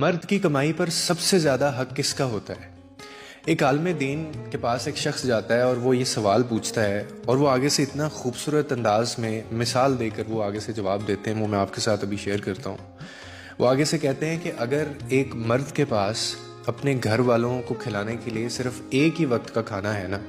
मर्द की कमाई पर सबसे ज़्यादा हक किसका होता है? एक आलिम दीन के पास एक शख्स जाता है और वो ये सवाल पूछता है और वो आगे से इतना खूबसूरत अंदाज में मिसाल देकर वो आगे से जवाब देते हैं, वो मैं आपके साथ अभी शेयर करता हूँ। वो आगे से कहते हैं कि अगर एक मर्द के पास अपने घर वालों को खिलाने के लिए सिर्फ एक ही वक्त का खाना है ना,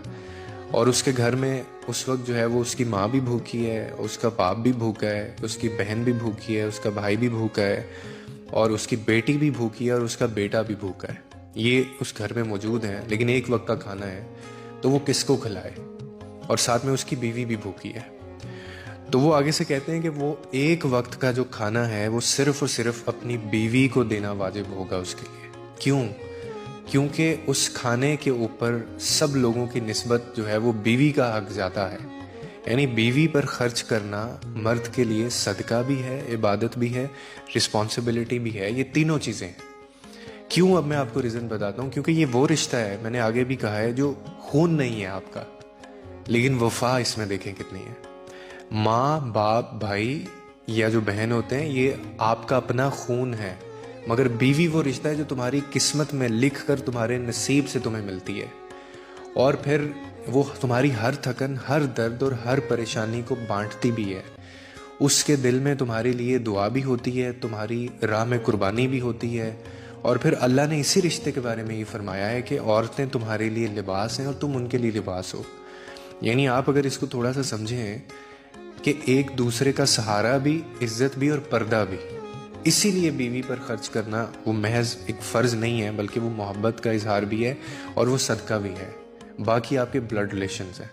और उसके घर में उस वक्त जो है वो उसकी माँ भी भूखी है, उसका बाप भी भूखा है, उसकी बहन भी भूखी है, उसका भाई भी भूखा है और उसकी बेटी भी भूखी है और उसका बेटा भी भूखा है, ये उस घर में मौजूद हैं, लेकिन एक वक्त का खाना है, तो वो किसको खिलाए? और साथ में उसकी बीवी भी भूखी है। तो वो आगे से कहते हैं कि वो एक वक्त का जो खाना है वो सिर्फ और सिर्फ अपनी बीवी को देना वाजिब होगा उसके लिए। क्यों? क्योंकि उस खाने के ऊपर सब लोगों की निस्बत जो है वो बीवी का हक ज़्यादा है। यानी बीवी पर खर्च करना मर्द के लिए सदका भी है, इबादत भी है, रिस्पॉन्सिबिलिटी भी है, ये तीनों चीज़ें हैं। क्यों? अब मैं आपको रीज़न बताता हूँ। क्योंकि ये वो रिश्ता है, मैंने आगे भी कहा है, जो खून नहीं है आपका, लेकिन वफा इसमें देखें कितनी है। माँ बाप भाई या जो बहन होते हैं ये आपका अपना खून है, मगर बीवी वो रिश्ता है जो तुम्हारी किस्मत में लिख कर तुम्हारे नसीब से तुम्हें मिलती है, और फिर वो तुम्हारी हर थकन, हर दर्द और हर परेशानी को बांटती भी है। उसके दिल में तुम्हारे लिए दुआ भी होती है, तुम्हारी राह में कुर्बानी भी होती है। और फिर अल्लाह ने इसी रिश्ते के बारे में ये फरमाया है कि औरतें तुम्हारे लिए लिबास हैं और तुम उनके लिए लिबास हो। यानी आप अगर इसको थोड़ा सा समझें कि एक दूसरे का सहारा भी, इज्जत भी और पर्दा भी। इसीलिए बीवी पर खर्च करना वो महज एक फ़र्ज़ नहीं है, बल्कि वो मोहब्बत का इजहार भी है और वो सदका भी है। बाकी आपके ब्लड रिलेशंस हैं।